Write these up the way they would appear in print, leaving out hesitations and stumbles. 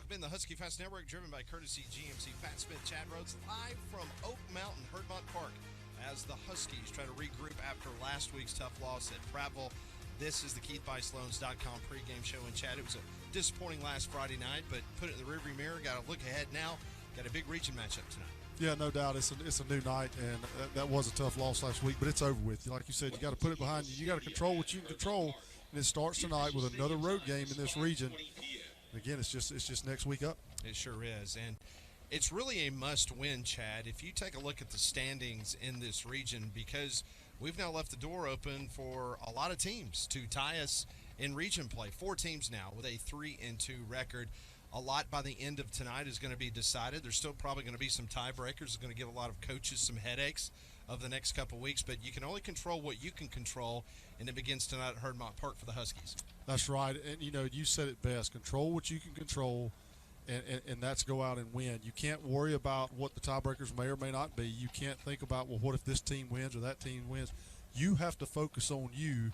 Welcome in the Husky Fast Network, driven by courtesy GMC Pat Smith, Chad Rhodes, live from Oak Mountain, Herdmont Park, as the Huskies try to regroup after last week's tough loss at Prattville. This is the KeithBuySloans.com pregame show. And Chad, it was a disappointing last Friday night, but put it in the rearview mirror. Got to look ahead now. Got a big region matchup tonight. Yeah, no doubt. It's a new night, and that was a tough loss last week, but it's over with. Like you said, you got to put it behind you. You got to control what you can control, and it starts tonight with another road game in this region. Again, it's just next week up. It sure is, and it's really a must-win, Chad. If you take a look at the standings in this region, because we've now left the door open for a lot of teams to tie us in region play. 4 teams now with a 3-2 record. A lot by the end of tonight is going to be decided. There's still probably going to be some tiebreakers. It's going to give a lot of coaches some headaches of the next couple weeks, but you can only control what you can control, and it begins tonight at Herdmont Park for the Huskies. That's right, and you said it best. Control what you can control, and that's go out and win. You can't worry about what the tiebreakers may or may not be. You can't think about, well, what if this team wins or that team wins. You have to focus on you.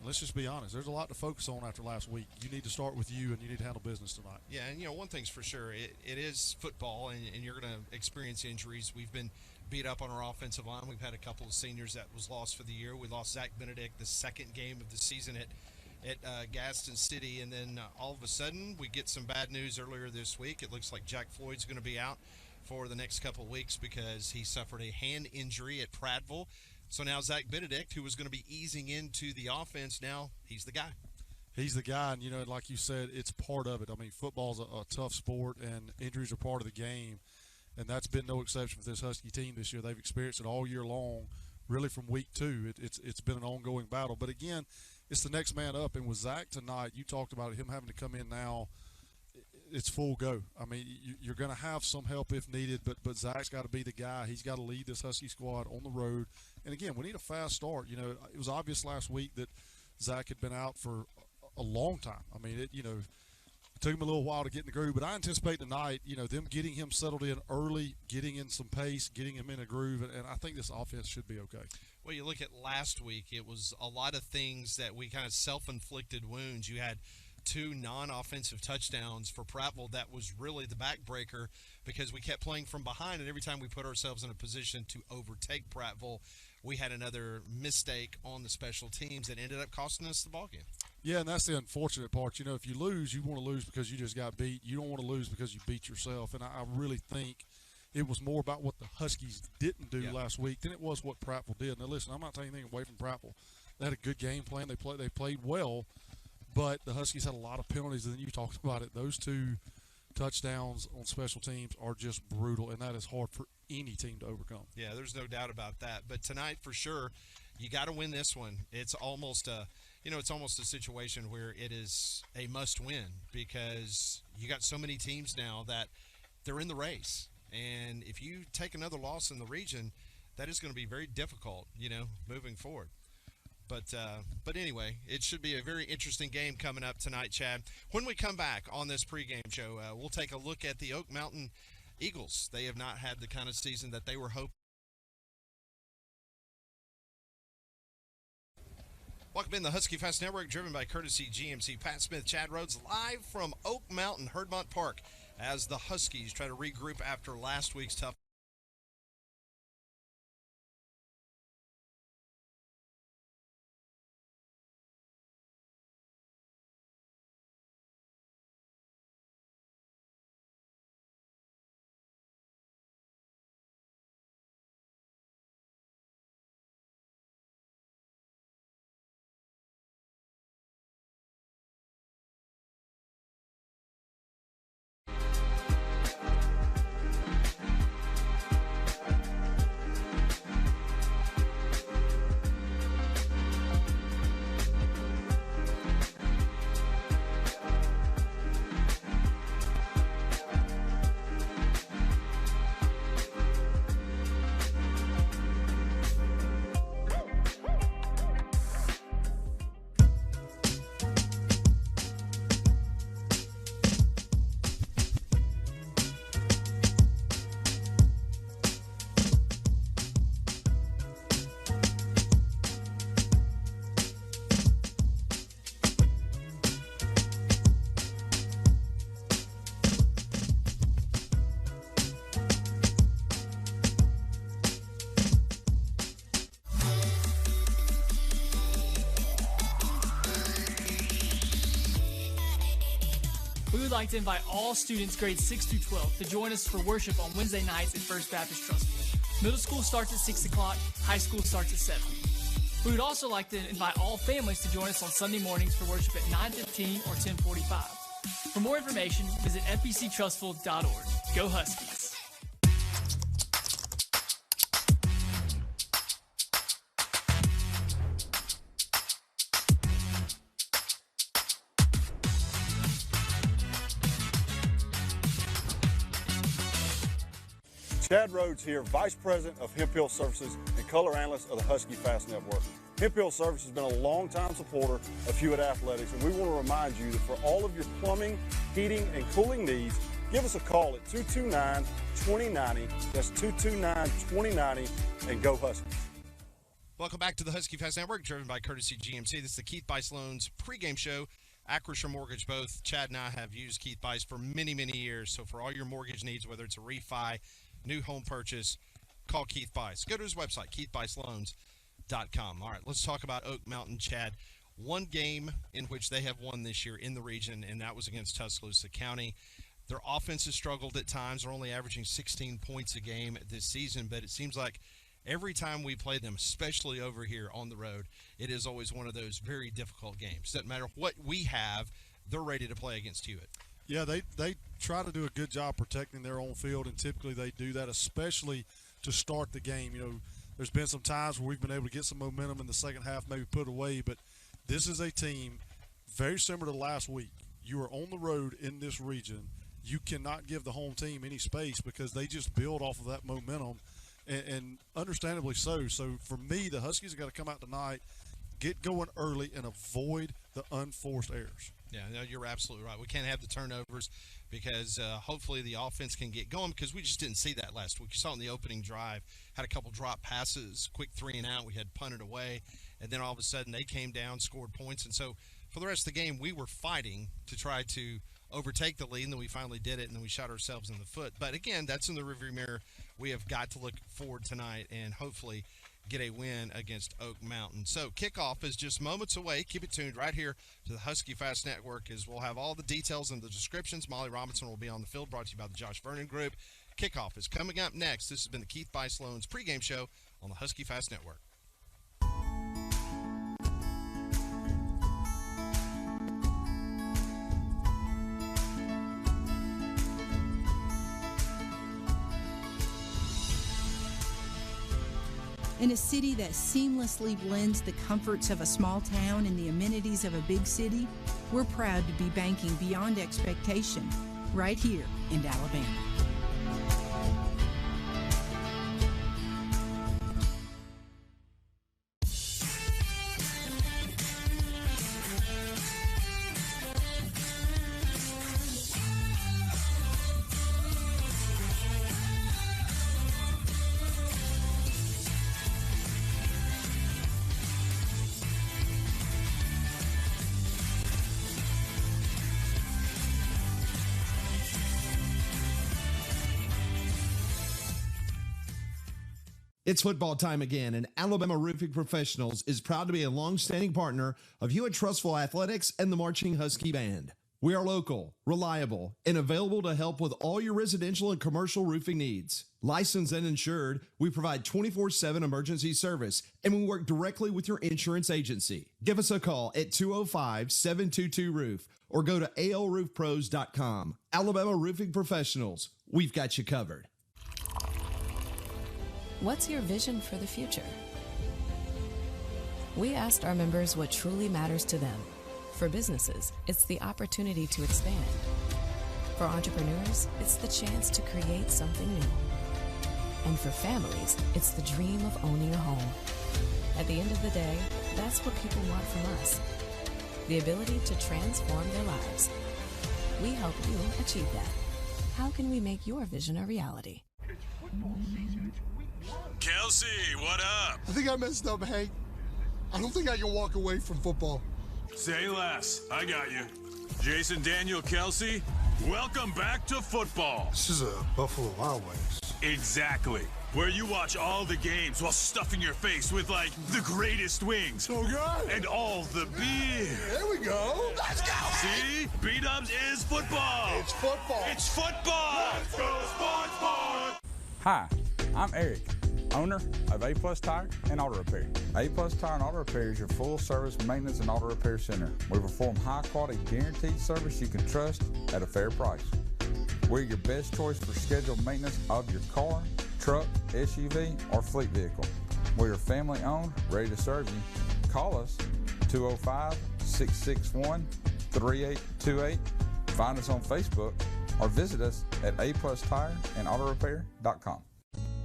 Let's just be honest. There's a lot to focus on after last week. You need to start with you, and you need to handle business tonight. Yeah, and, one thing's for sure. It is football, and you're going to experience injuries. We've been beat up on our offensive line. We've had a couple of seniors that was lost for the year. We lost Zach Benedict the second game of the season at Gaston City, and then all of a sudden we get some bad news earlier this week. It looks like Jack Floyd's going to be out for the next couple of weeks because he suffered a hand injury at Prattville. So now Zach Benedict, who was going to be easing into the offense, now he's the guy. He's the guy, and, like you said, it's part of it. I mean, football's a tough sport, and injuries are part of the game, and that's been no exception for this Husky team this year. They've experienced it all year long, really from week 2. It's been an ongoing battle. But, again, it's the next man up, and with Zach tonight, you talked about him having to come in now. It's full go. I mean, you're going to have some help if needed, but Zach's got to be the guy. He's got to lead this Husky squad on the road. And, again, we need a fast start. It was obvious last week that Zach had been out for a long time. I mean, it took him a little while to get in the groove. But I anticipate tonight, them getting him settled in early, getting in some pace, getting him in a groove, and I think this offense should be okay. Well, you look at last week, it was a lot of things that we kind of self-inflicted wounds. You had 2 non-offensive touchdowns for Prattville. That was really the backbreaker because we kept playing from behind, and every time we put ourselves in a position to overtake Prattville, we had another mistake on the special teams that ended up costing us the ballgame. Yeah, and that's the unfortunate part. If you lose, you want to lose because you just got beat. You don't want to lose because you beat yourself, and I really think it was more about what the Huskies didn't do last week than it was what Prattville did. Now, listen, I'm not taking anything away from Prattville. They had a good game plan. They played well. But the Huskies had a lot of penalties, and then you talked about it. Those 2 touchdowns on special teams are just brutal, and that is hard for any team to overcome. Yeah, there's no doubt about that. But tonight, for sure, you got to win this one. It's almost a situation where it is a must-win because you got so many teams now that they're in the race. And if you take another loss in the region, that is going to be very difficult, moving forward. But anyway, it should be a very interesting game coming up tonight, Chad. When we come back on this pregame show, we'll take a look at the Oak Mountain Eagles. They have not had the kind of season that they were hoping. Welcome in the Husky Fast Network, driven by courtesy GMC Pat Smith, Chad Rhodes, live from Oak Mountain, Herdmont Park, as the Huskies try to regroup after last week's tough. We would like to invite all students grades 6 through 12 to join us for worship on Wednesday nights at First Baptist Trussville. Middle school starts at 6 o'clock, high school starts at 7. We would also like to invite all families to join us on Sunday mornings for worship at 9:15 or 10:45. For more information, visit fbctrussville.org. Go Huskies! Chad Rhodes here, Vice President of Hemp Hill Services and Color Analyst of the Husky Fast Network. Hemp Hill Services has been a longtime supporter of Hewitt Athletics, and we want to remind you that for all of your plumbing, heating, and cooling needs, give us a call at 229-2090. That's 229-2090, and go Huskies. Welcome back to the Husky Fast Network, driven by Courtesy GMC. This is the Keith Bice Loans pregame show. Acrisure Mortgage, both Chad and I have used Keith Bice for many, many years. So for all your mortgage needs, whether it's a refi, new home purchase, call Keith Bice. Go to his website, keithbiceloans.com. All right, let's talk about Oak Mountain, Chad. One game in which they have won this year in the region, and that was against Tuscaloosa County. Their offense has struggled at times. They're only averaging 16 points a game this season, but it seems like every time we play them, especially over here on the road, it is always one of those very difficult games. Doesn't matter what we have, they're ready to play against Hewitt. Yeah, they try to do a good job protecting their own field, and typically they do that, especially to start the game. You know, there's been some times where we've been able to get some momentum in the second half, maybe put away, but this is a team very similar to last week. You are on the road in this region. You cannot give the home team any space because they just build off of that momentum, and understandably so. So for me, the Huskies have got to come out tonight, get going early, and avoid the unforced errors. Yeah, no, you're absolutely right. We can't have the turnovers because hopefully the offense can get going, because we just didn't see that last week. You saw in the opening drive, had a couple drop passes, quick 3 and out. We had punted away, and then all of a sudden they came down, scored points. And so for the rest of the game, we were fighting to try to overtake the lead, and then we finally did it, and then we shot ourselves in the foot. But again, that's in the rearview mirror. We have got to look forward tonight and hopefully get a win against Oak Mountain. So kickoff is just moments away. Keep it tuned right here to the Husky Fast Network, as we'll have all the details and the descriptions. Molly Robinson will be on the field, brought to you by the Josh Vernon Group. Kickoff is coming up next. This has been the Keith Bice Loans pregame show on the Husky Fast Network. In a city that seamlessly blends the comforts of a small town and the amenities of a big city, we're proud to be banking beyond expectation right here in Alabama. It's football time again, and Alabama Roofing Professionals is proud to be a long-standing partner of Hewitt Trussville Athletics and the Marching Husky Band. We are local, reliable, and available to help with all your residential and commercial roofing needs. Licensed and insured, we provide 24/7 emergency service, and we work directly with your insurance agency. Give us a call at 205-722-ROOF or go to alroofpros.com. Alabama Roofing Professionals, we've got you covered. What's your vision for the future? We asked our members what truly matters to them. For businesses, it's the opportunity to expand. For entrepreneurs, it's the chance to create something new. And for families, it's the dream of owning a home. At the end of the day, that's what people want from us. The ability to transform their lives. We help you achieve that. How can we make your vision a reality? It's football season. Kelsey, what up? I think I messed up, Hank. I don't think I can walk away from football. Say less. I got you. Jason Daniel Kelsey, welcome back to football. This is a Buffalo Wild Wings. Exactly. Where you watch all the games while stuffing your face with, like, the greatest wings. So good. And all the beer. There we go. Let's go. See? Beat up times is football. It's football. It's football. Let's go sports ball. Hi, I'm Eric, owner of A Plus Tire and Auto Repair. A Plus Tire and Auto Repair is your full-service maintenance and auto repair center. We perform high-quality, guaranteed service you can trust at a fair price. We're your best choice for scheduled maintenance of your car, truck, SUV, or fleet vehicle. We are family-owned, ready to serve you. Call us 205-661-3828. Find us on Facebook or visit us at aplustireandautorepair.com.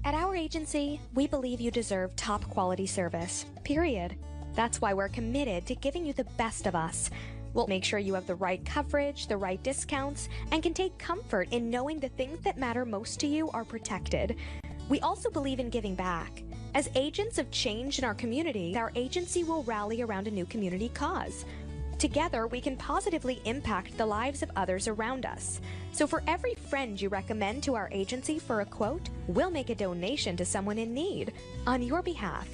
At our agency, we believe you deserve top quality service, period. That's why we're committed to giving you the best of us. We'll make sure you have the right coverage, the right discounts, and can take comfort in knowing the things that matter most to you are protected. We also believe in giving back. As agents of change in our community, our agency will rally around a new community cause. Together, we can positively impact the lives of others around us. So for every friend you recommend to our agency for a quote, we'll make a donation to someone in need on your behalf.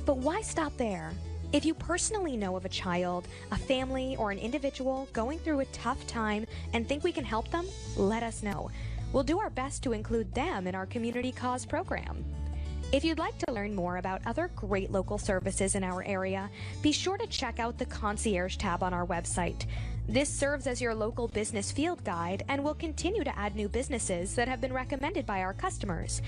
But why stop there? If you personally know of a child, a family, or an individual going through a tough time and think we can help them, let us know. We'll do our best to include them in our community cause program. If you'd like to learn more about other great local services in our area, be sure to check out the Concierge tab on our website. This serves as your local business field guide and will continue to add new businesses that have been recommended by our customers.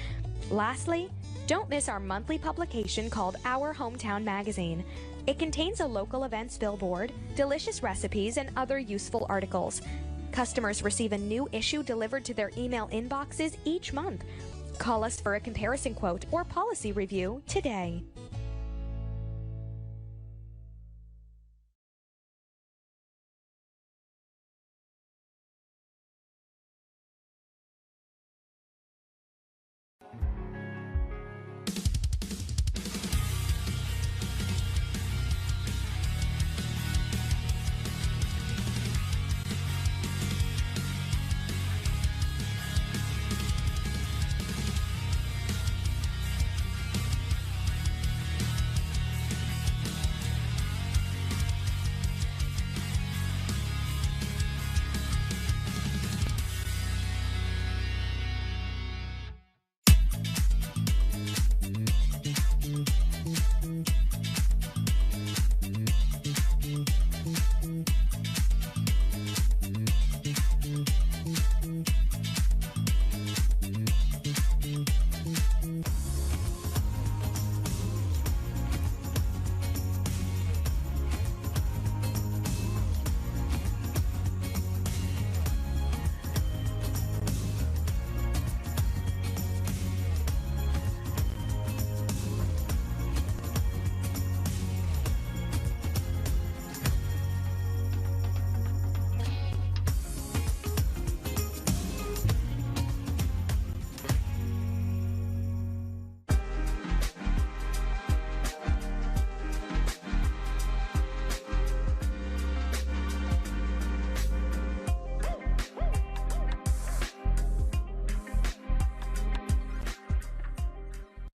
Lastly, don't miss our monthly publication called Our Hometown Magazine. It contains a local events billboard, delicious recipes, and other useful articles. Customers receive a new issue delivered to their email inboxes each month. Call us for a comparison quote or policy review today.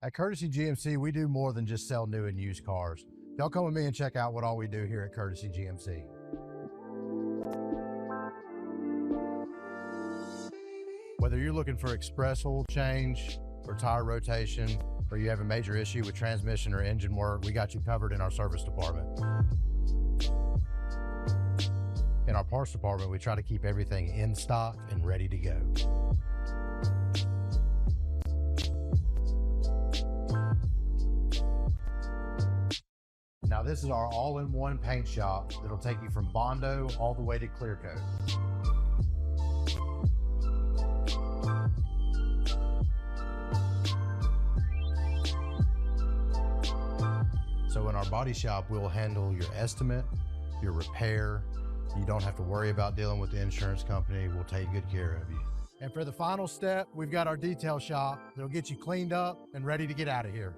At Courtesy GMC, we do more than just sell new and used cars. Y'all come with me and check out what all we do here at Courtesy GMC. Whether you're looking for express oil change or tire rotation, or you have a major issue with transmission or engine work, we got you covered in our service department. In our parts department, we try to keep everything in stock and ready to go. Now this is our all-in-one paint shop that'll take you from Bondo all the way to clear coat. So in our body shop, we'll handle your estimate, your repair. You don't have to worry about dealing with the insurance company. We'll take good care of you. And for the final step, we've got our detail shop that'll get you cleaned up and ready to get out of here.